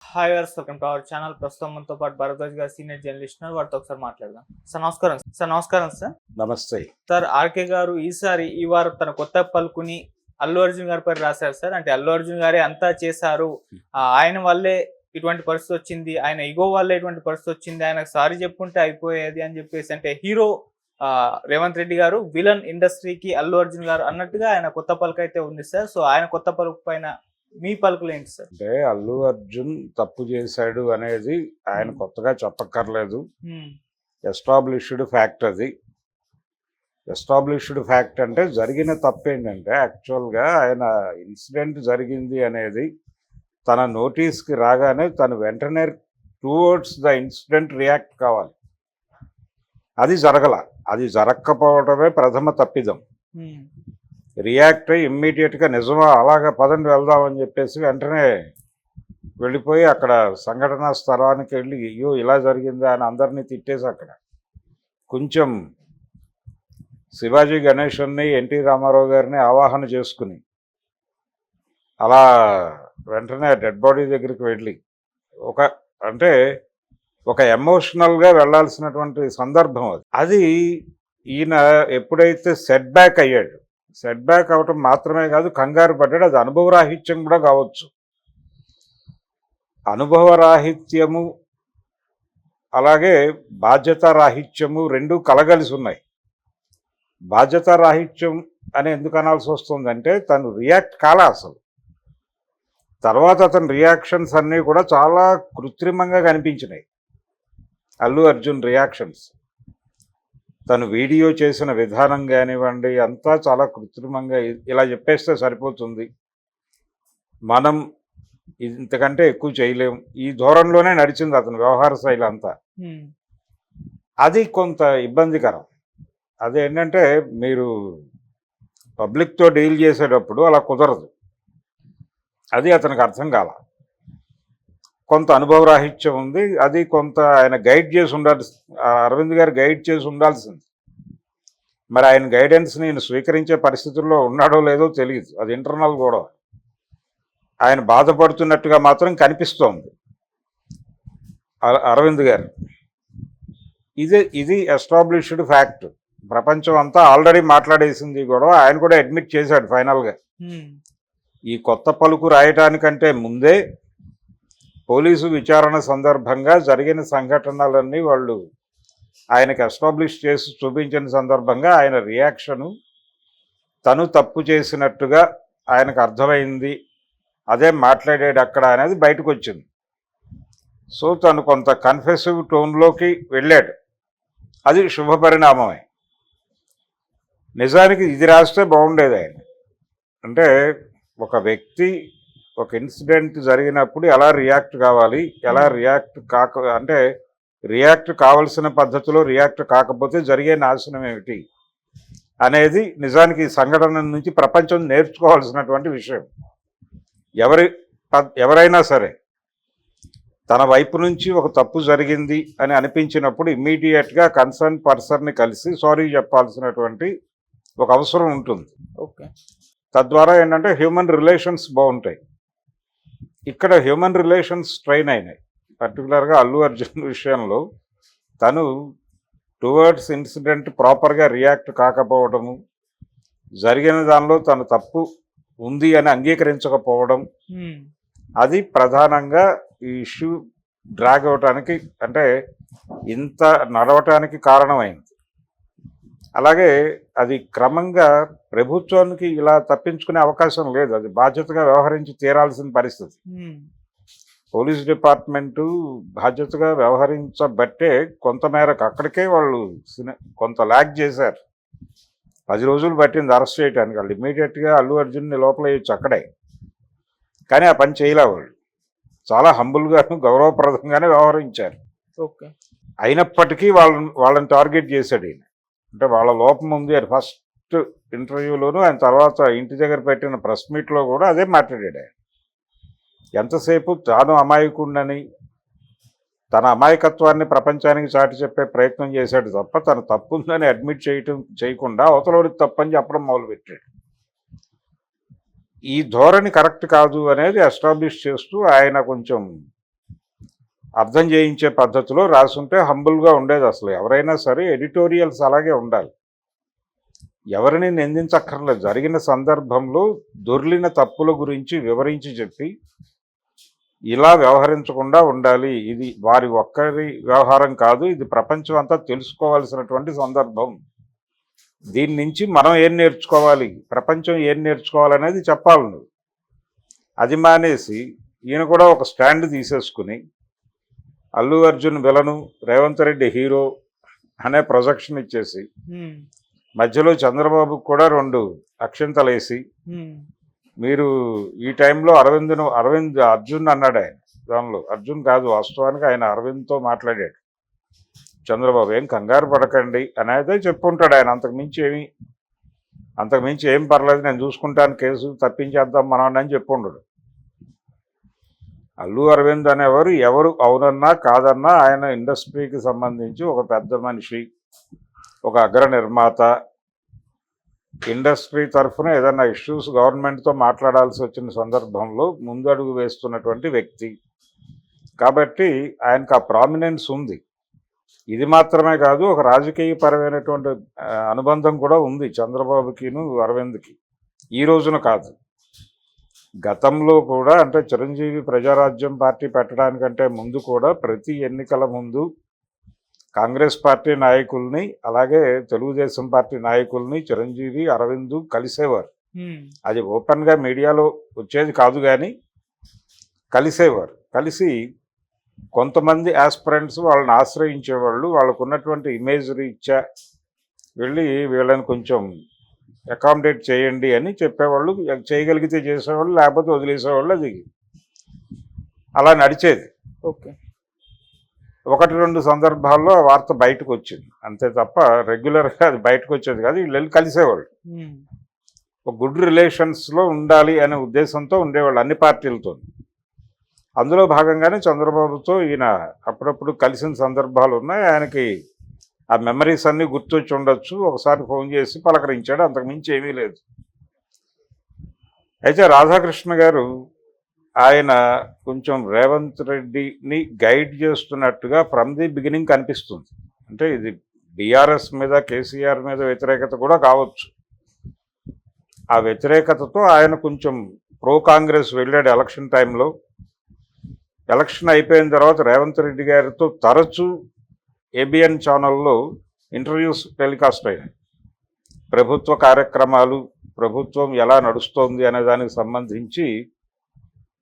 Hi గారు, welcome to our channel. ప్రస్తుతం మనతో పాటు భరద్వాజ్ గారు సీనియర్ జర్నలిస్ట్ ఉన్నారు. వారితో ఒకసారి మాట్లాడదాం. సార్ నమస్కారం. సార్ నమస్కారం సార్. నమస్తే. సార్ ఆర్కే గారు ఈ వారం తన కొత్త పలుకుని అల్లు అర్జున్ గారి పై రాశారు సార్. అంటే అల్లు అర్జున్ గారే అంతా చేశారు, ఆయన వల్లే ఇటువంటి పరిస్థితి వచ్చింది, ఆయన ఇగో వల్లే ఇటువంటి పరిస్థితి వచ్చింది, ఆయనకు సారీ చెప్పుకుంటే అయిపోయేది అని చెప్పేసి, అంటే హీరో రేవంత్ రెడ్డి గారు, విలన్ ఇండస్ట్రీకి అల్లు అర్జున్ గారు అన్నట్టుగా ఆయన కొత్త పలుకు అయితే ఉంది సార్. సో ఆయన కొత్త పలుకు పైన మీ పలుకులు ఏంటి సార్? అంటే అల్లు అర్జున్ తప్పు చేశాడు అనేది ఆయన కొత్తగా చెప్పక్కర్లేదు. ఎస్టాబ్లిష్డ్ ఫ్యాక్ట్ అది. ఎస్టాబ్లిష్డ్ ఫ్యాక్ట్ అంటే జరిగిన తప్పు ఏంటంటే యాక్చువల్గా ఆయన ఇన్సిడెంట్ జరిగింది అనేది తన నోటీస్కి రాగానే తను వెంటనే టువర్డ్స్ ద ఇన్సిడెంట్ రియాక్ట్ కావాలి. అది జరగల. అది జరగకపోవడమే ప్రథమ తప్పిదం. రియాక్ట్ అయ్యి ఇమ్మీడియట్గా నిజమా అలాగా పదండి వెళ్దామని చెప్పేసి వెంటనే వెళ్ళిపోయి అక్కడ సంఘటనా స్థలానికి వెళ్ళి అయ్యో ఇలా జరిగిందా అని అందరినీ తిట్టేసి అక్కడ కొంచెం శివాజీ గణేశన్ని ఎన్టీ రామారావు గారిని ఆవాహన చేసుకుని అలా వెంటనే డెడ్ బాడీ దగ్గరికి వెళ్ళి ఒక ఎమోషనల్గా వెళ్ళాల్సినటువంటి సందర్భం అది. ఈయన ఎప్పుడైతే సెట్ బ్యాక్ అయ్యాడు, సెట్ బ్యాక్ అవటం మాత్రమే కాదు, కంగారు పడ్డాడు. అది అనుభవరాహిత్యం కూడా కావచ్చు. అనుభవరాహిత్యము అలాగే బాధ్యతారాహిత్యము రెండు కలగలిసి ఉన్నాయి. బాధ్యతారాహిత్యం అని ఎందుకు అనాల్సి వస్తుందంటే తను రియాక్ట్ కాలే అసలు. తర్వాత అతని రియాక్షన్స్ అన్నీ కూడా చాలా కృత్రిమంగా కనిపించినాయి. అల్లు అర్జున్ రియాక్షన్స్, తను వీడియో చేసిన విధానం కానివ్వండి, అంతా చాలా కృత్రిమంగా ఇలా చెప్పేస్తే సరిపోతుంది, మనం ఇంతకంటే ఎక్కువ చేయలేం, ఈ ధోరణిలోనే నడిచింది అతని వ్యవహార శైలి అంతా. అది కొంత ఇబ్బందికరం. అదేంటంటే మీరు పబ్లిక్తో డీల్ చేసేటప్పుడు అలా కుదరదు. అది అతనికి అర్థం కాల. కొంత అనుభవరాహిత్యం ఉంది. అది కొంత ఆయన గైడ్ చేసి అరవింద్ గారు గైడ్ చేసి ఉండాల్సింది. మరి ఆయన గైడెన్స్ నేను స్వీకరించే పరిస్థితుల్లో ఉన్నాడో లేదో తెలియదు. అది ఇంటర్నల్ కూడా. ఆయన బాధపడుతున్నట్టుగా మాత్రం కనిపిస్తోంది అరవింద్ గారు. ఇది ఎస్టాబ్లిష్డ్ ఫ్యాక్ట్. ప్రపంచం అంతా ఆల్రెడీ మాట్లాడేసింది కూడా. ఆయన కూడా అడ్మిట్ చేశాడు ఫైనల్గా. ఈ కొత్త పలుకు రాయటానికంటే ముందే పోలీసు విచారణ సందర్భంగా జరిగిన సంఘటనలన్నీ వాళ్ళు ఆయనకు ఎస్టాబ్లిష్ చేసి చూపించిన సందర్భంగా ఆయన రియాక్షను తను తప్పు చేసినట్టుగా ఆయనకు అర్థమైంది, అదే మాట్లాడాడు అక్కడ అనేది బయటకు వచ్చింది. సో తను కొంత కన్ఫెసివ్ టోన్లోకి వెళ్ళాడు. అది శుభపరిణామమే. నిజానికి ఇది రాస్తే బాగుండేది. ఆయన అంటే ఒక వ్యక్తి ఒక ఇన్సిడెంట్ జరిగినప్పుడు ఎలా రియాక్ట్ కావాలి, ఎలా రియాక్ట్ కావాల్సిన పద్ధతిలో రియాక్ట్ కాకపోతే జరిగే నాశనం ఏమిటి అనేది నిజానికి ఈ సంఘటన నుంచి ప్రపంచం నేర్చుకోవాల్సినటువంటి విషయం. ఎవరైనా సరే తన వైపు నుంచి ఒక తప్పు జరిగింది అని అనిపించినప్పుడు ఇమ్మీడియట్గా కన్సర్న్ పర్సన్ని కలిసి సారీ చెప్పాల్సినటువంటి ఒక అవసరం ఉంటుంది. ఓకే. తద్వారా ఏంటంటే హ్యూమన్ రిలేషన్స్ బాగుంటాయి. ఇక్కడ హ్యూమన్ రిలేషన్స్ స్ట్రెయిన్ అయినాయి. పర్టికులర్గా అల్లు అర్జున్ విషయంలో తను టువర్డ్స్ ఇన్సిడెంట్ ప్రాపర్గా రియాక్ట్ కాకపోవడము, జరిగిన దానిలో తను తప్పు ఉంది అని అంగీకరించకపోవడం, అది ప్రధానంగా ఈ ఇష్యూ డ్రాగ్ అవటానికి, అంటే ఇంత నడవటానికి కారణమైంది. అలాగే అది క్రమంగా ప్రభుత్వానికి ఇలా తప్పించుకునే అవకాశం లేదు. అది బాధ్యతగా వ్యవహరించి తీరాల్సిన పరిస్థితి. పోలీస్ డిపార్ట్మెంటు బాధ్యతగా వ్యవహరించబట్టే కొంతమేరకు అక్కడికే వాళ్ళు కొంత ల్యాగ్ చేశారు. 10 రోజులు పట్టింది అరెస్ట్ చేయడానికి. వాళ్ళు ఇమ్మీడియట్గా అల్లు అర్జున్ని లోపల వేయచ్చు అక్కడే. కానీ ఆ పని చేయలే. వాళ్ళు చాలా హంబుల్గాను గౌరవప్రదంగానే వ్యవహరించారు. ఓకే. అయినప్పటికీ వాళ్ళని టార్గెట్ చేశాడు ఈయన. అంటే వాళ్ళ లోపం ఉంది అని ఫస్ట్ ఇంటర్వ్యూలోనూ, ఆయన తర్వాత ఇంటి దగ్గర పెట్టిన ప్రెస్ మీట్లో కూడా అదే మాట్లాడాడు. ఆయన ఎంతసేపు తాను అమాయకుడినని తన అమాయకత్వాన్ని ప్రపంచానికి చాటి చెప్పే ప్రయత్నం చేశాడు తప్ప తను తప్పుందని అడ్మిట్ చేయకుండా అవతలోడికి తప్పని చెప్పడం మొదలుపెట్టాడు. ఈ ధోరణి కరెక్ట్ కాదు అనేది ఎస్టాబ్లిష్ చేస్తూ ఆయన కొంచెం అర్థం చేయించే పద్ధతిలో రాసుంటే హంబుల్గా ఉండేది. అసలు ఎవరైనా సరే ఎడిటోరియల్స్ అలాగే ఉండాలి. ఎవరిని నిందించక్కర్లేదు. జరిగిన సందర్భంలో దొర్లిన తప్పుల గురించి వివరించి చెప్పి ఇలా వ్యవహరించకుండా ఉండాలి. ఇది వారి ఒక్కరి వ్యవహారం కాదు, ఇది ప్రపంచం అంతా తెలుసుకోవాల్సినటువంటి సందర్భం. దీని నుంచి మనం ఏం నేర్చుకోవాలి, ప్రపంచం ఏం నేర్చుకోవాలనేది చెప్పాలి నువ్వు. అది మానేసి ఈయన కూడా ఒక స్టాండ్ తీసేసుకుని అల్లు అర్జున్ విలను, రేవంత్ రెడ్డి హీరో అనే ప్రొజెక్షన్ ఇచ్చేసి మధ్యలో చంద్రబాబుకు కూడా 2 అక్షింతలేసి మీరు ఈ టైంలో అరవింద్ అర్జున్ అన్నాడు. ఆయన దానిలో అర్జున్ కాదు, వాస్తవానికి ఆయన అరవింద్తో మాట్లాడాడు. చంద్రబాబు ఏం కంగారు పడకండి అనేది చెప్పుంటాడు ఆయన. అంతకుమించి ఏం పర్లేదు, నేను చూసుకుంటాను, కేసు తప్పించేద్దాం మనం అని చెప్పుండడు. అల్లు అరవింద్ అనేవారు ఎవరు అవునన్నా కాదన్నా ఆయన ఇండస్ట్రీకి సంబంధించి ఒక పెద్ద మనిషి, ఒక అగ్ర నిర్మాత. ఇండస్ట్రీ తరఫున ఏదైనా ఇష్యూస్ గవర్నమెంట్తో మాట్లాడాల్సి వచ్చిన సందర్భంలో ముందడుగు వేస్తున్నటువంటి వ్యక్తి కాబట్టి ఆయనకు ఆ ప్రామినెన్స్ ఉంది. ఇది మాత్రమే కాదు, ఒక రాజకీయపరమైనటువంటి అనుబంధం కూడా ఉంది చంద్రబాబుకిను అరవింద్కి. ఈ రోజున కాదు, గతంలో కూడా. అంటే చిరంజీవి ప్రజారాజ్యం పార్టీ పెట్టడానికంటే ముందు కూడా ప్రతి ఎన్నికల ముందు కాంగ్రెస్ పార్టీ నాయకుల్ని అలాగే తెలుగుదేశం పార్టీ నాయకుల్ని చిరంజీవి అరవింద్ కలిసేవారు. అది ఓపెన్గా మీడియాలో వచ్చేది కాదు, కానీ కలిసేవారు. కలిసి కొంతమంది ఆస్పిరెంట్స్ వాళ్ళని ఆశ్రయించేవాళ్ళు. వాళ్ళకు ఉన్నటువంటి ఇమేజ్ రీత్యా వెళ్ళి వీళ్ళని కొంచెం అకామిడేట్ చేయండి అని చెప్పేవాళ్ళు. చేయగలిగితే చేసేవాళ్ళు, లేకపోతే వదిలేసేవాళ్ళు. అది అలా నడిచేది. ఓకే, 1-2 సందర్భాల్లో ఆ వార్త బయటకు వచ్చింది అంతే తప్ప రెగ్యులర్గా అది బయటకు వచ్చేది కాదు. వీళ్ళు వెళ్ళి కలిసేవాళ్ళు. ఒక గుడ్ రిలేషన్స్లో ఉండాలి అనే ఉద్దేశంతో ఉండేవాళ్ళు అన్ని పార్టీలతో. అందులో భాగంగానే చంద్రబాబుతో ఈయన అప్పుడప్పుడు కలిసిన సందర్భాలు ఉన్నాయి. ఆయనకి ఆ మెమరీస్ అన్నీ గుర్తొచ్చి ఉండొచ్చు. ఒకసారి ఫోన్ చేసి పలకరించాడు, అంతకుమించి ఏమీ లేదు. అయితే రాధాకృష్ణ గారు ఆయన కొంచెం రేవంత్ రెడ్డిని గైడ్ చేస్తున్నట్టుగా ఫ్రమ్ ది బిగినింగ్ కనిపిస్తుంది. అంటే ఇది బీఆర్ఎస్ మీద, కేసీఆర్ మీద వ్యతిరేకత కూడా కావచ్చు. ఆ వ్యతిరేకతతో ఆయన కొంచెం ప్రో కాంగ్రెస్ వెళ్ళాడు ఎలక్షన్ టైంలో. ఎలక్షన్ అయిపోయిన తర్వాత రేవంత్ రెడ్డి గారితో తరచూ ఏబిఎన్ ఛానల్లో ఇంటర్వ్యూస్ టెలికాస్ట్ అయినాయి. ప్రభుత్వ కార్యక్రమాలు, ప్రభుత్వం ఎలా నడుస్తోంది అనే దానికి సంబంధించి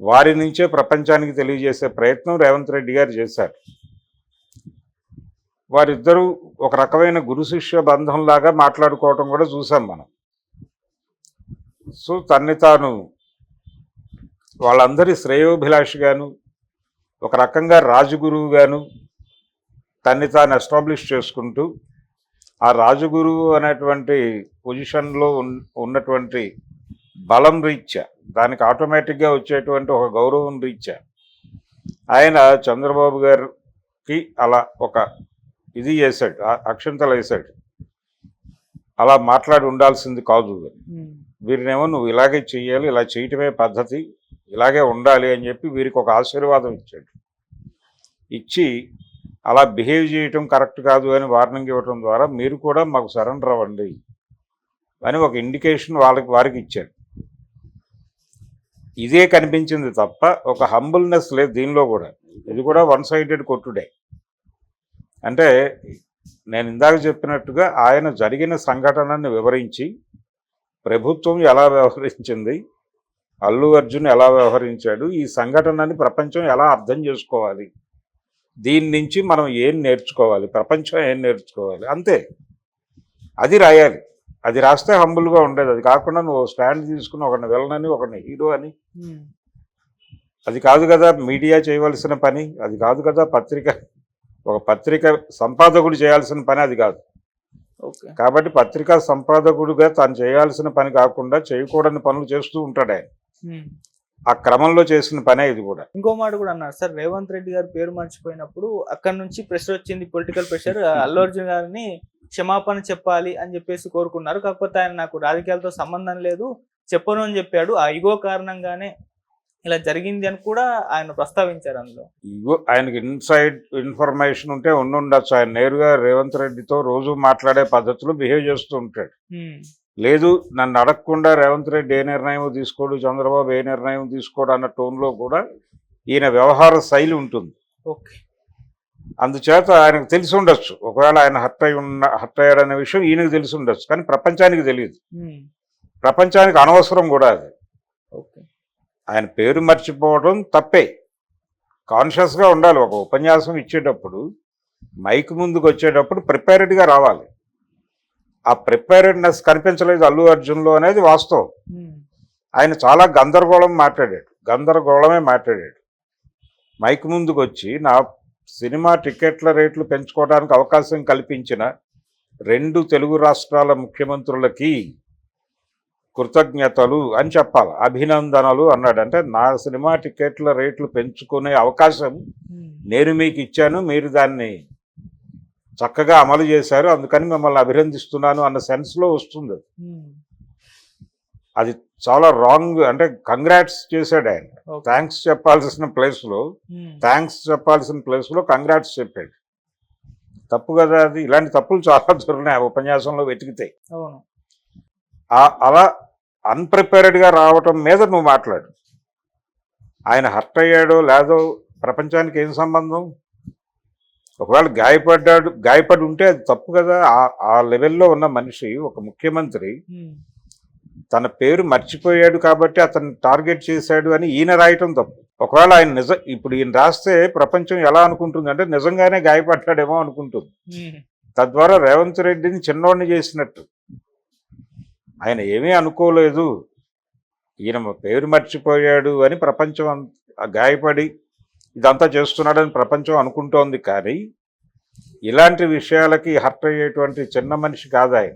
వారి నుంచే ప్రపంచానికి తెలియజేసే ప్రయత్నం రేవంత్ రెడ్డి గారు చేశారు. వారిద్దరూ ఒక రకమైన గురు శిష్య బంధంలాగా మాట్లాడుకోవటం కూడా చూసాం మనం. సో తన్ని తాను వాళ్ళందరి శ్రేయోభిలాషిగాను, ఒక రకంగా రాజగురువుగాను తన్ని తాను ఎస్టాబ్లిష్ చేసుకుంటూ ఆ రాజగురువు అనేటువంటి పొజిషన్లో ఉన్నటువంటి బలం రీత్యా, దానికి ఆటోమేటిక్గా వచ్చేటువంటి ఒక గౌరవం రీత్యా ఆయన చంద్రబాబు గారికి అలా ఒక ఇది చేశాడు, అక్షంతలు వేశాడు. అలా మాట్లాడి ఉండాల్సింది కాదు, వీరినేమో నువ్వు ఇలాగే చెయ్యాలి, ఇలా చేయటమే పద్ధతి, ఇలాగే ఉండాలి అని చెప్పి వీరికి ఒక ఆశీర్వాదం ఇచ్చాడు. ఇచ్చి అలా బిహేవ్ చేయటం కరెక్ట్ కాదు అని వార్నింగ్ ఇవ్వటం ద్వారా మీరు కూడా మాకు సరెండర్ అవ్వండి అని ఒక ఇండికేషన్ వారికి ఇచ్చాడు. ఇదే కనిపించింది తప్ప ఒక హంబుల్నెస్ లేదు దీనిలో కూడా. ఇది కూడా వన్ సైడెడ్ కొట్టుడే. అంటే నేను ఇందాక చెప్పినట్టుగా ఆయన జరిగిన సంఘటనని వివరించి ప్రభుత్వం ఎలా వ్యవహరించింది, అల్లు అర్జున్ ఎలా వ్యవహరించాడు, ఈ సంఘటనని ప్రపంచం ఎలా అర్థం చేసుకోవాలి, దీని నుంచి మనం ఏం నేర్చుకోవాలి, ప్రపంచం ఏం నేర్చుకోవాలి, అంతే. అది రాయాలి. అది రాస్తే హంబుల్గా ఉండేది. అది కాకుండా నువ్వు స్టాండ్ తీసుకుని ఒకరిని విలనని ఒకరిని హీరో అని, అది కాదు కదా మీడియా చేయవలసిన పని. అది కాదు కదా ఒక పత్రిక సంపాదకుడు చేయాల్సిన పని అది కాదు. కాబట్టి పత్రికా సంపాదకుడుగా తాను చేయాల్సిన పని కాకుండా చేయకూడని పనులు చేస్తూ ఉంటాడు ఆయన. ఆ క్రమంలో చేసిన పనే ఇది కూడా. ఇంకో మాట కూడా అన్నారు సార్, రేవంత్ రెడ్డి గారు పేరు మర్చిపోయినప్పుడు అక్కడ నుంచి ప్రెషర్ వచ్చింది, పొలిటికల్ ప్రెషర్. అల్లు అర్జున్ గారిని క్షమాపణ చెప్పాలి అని చెప్పేసి కోరుకున్నారు. కాకపోతే ఆయన నాకు రాజకీయాలతో సంబంధం లేదు చెప్పను అని చెప్పాడు. ఆ ఇగో కారణంగానే ఇలా జరిగింది అని కూడా ఆయన ప్రస్తావించారు అందులో. ఇగో ఆయనకి ఇన్సైడ్ ఇన్ఫర్మేషన్ ఉంటే ఉండుండొచ్చు. ఆయన నేరుగా రేవంత్ రెడ్డితో రోజు మాట్లాడే పద్ధతిలో బిహేవ్ చేస్తూ ఉంటాడు. ఉమ్, లేదు నన్ను అడగకుండా రేవంత్ రెడ్డి ఏ నిర్ణయం తీసుకోడు, చంద్రబాబు ఏ నిర్ణయం తీసుకోడు అన్న టోన్లో కూడా ఈయన వ్యవహార శైలి ఉంటుంది. ఓకే. అందుచేత ఆయనకు తెలిసి ఉండొచ్చు, ఒకవేళ ఆయన హర్ట్ అయ్యాడనే విషయం ఈయనకు తెలిసి ఉండొచ్చు, కానీ ప్రపంచానికి తెలియదు. ఉమ్, ప్రపంచానికి అనవసరం కూడా అది. ఓకే. ఆయన పేరు మర్చిపోవడం తప్పే. కాన్షియస్గా ఉండాలి. ఒక ఉపన్యాసం ఇచ్చేటప్పుడు మైక్ ముందుకు వచ్చేటప్పుడు ప్రిపేర్డ్గా రావాలి. ఆ ప్రిపేర్డ్నెస్ కనిపించలేదు అల్లు అర్జున్లో అనేది వాస్తవం. ఉమ్, ఆయన చాలా గందరగోళమే మాట్లాడాడు. మైక్ ముందుకు వచ్చి నా సినిమా టికెట్ల రేట్లు పెంచుకోవడానికి అవకాశం కల్పించిన 2 తెలుగు రాష్ట్రాల ముఖ్యమంత్రులకి కృతజ్ఞతలు అని చెప్పాలి, అభినందనలు అన్నాడు. అంటే నా సినిమా టికెట్ల రేట్లు పెంచుకునే అవకాశం ఉమ్, నేను మీకు ఇచ్చాను, మీరు దాన్ని చక్కగా అమలు చేశారు, అందుకని మిమ్మల్ని అభినందిస్తున్నాను అన్న సెన్స్లో వస్తుంది. ఉమ్, అది చాలా రాంగ్. అంటే కంగ్రాట్స్ చేశాడు ఆయన. ఓకే. థ్యాంక్స్ చెప్పాల్సిన ప్లేస్లో కంగ్రాట్స్ చెప్పాడు. తప్పు కదా అది. ఇలాంటి తప్పులు చాలా దొరికినాయి ఆ ఉపన్యాసంలో వెతికితే. అవును. అలా అన్ప్రిపేర్డ్గా రావటం మీద నువ్వు మాట్లాడు. ఆయన హర్ట్ అయ్యాడో లేదో ప్రపంచానికి ఏం సంబంధం? ఒకవేళ గాయపడి ఉంటే అది తప్పు కదా. ఆ లెవెల్లో ఉన్న మనిషి, ఒక ముఖ్యమంత్రి ఉమ్, తన పేరు మర్చిపోయాడు కాబట్టి అతన్ని టార్గెట్ చేశాడు అని ఈయన రాయటం తప్పు. ఒకవేళ ఆయన ఇప్పుడు ఈయన రాస్తే ప్రపంచం ఎలా అనుకుంటుంది అంటే నిజంగానే గాయపడ్డాడేమో అనుకుంటుంది. ఉమ్, తద్వారా రేవంత్ రెడ్డిని చిన్నోడిని చేసినట్టు. ఆయన ఏమీ అనుకోలేదు, ఈయన పేరు మర్చిపోయాడు అని ప్రపంచం గాయపడి ఇదంతా చేస్తున్నాడని ప్రపంచం అనుకుంటోంది. కానీ ఇలాంటి విషయాలకి హర్ట్ అయ్యేటువంటి చిన్న మనిషి కాదు ఆయన.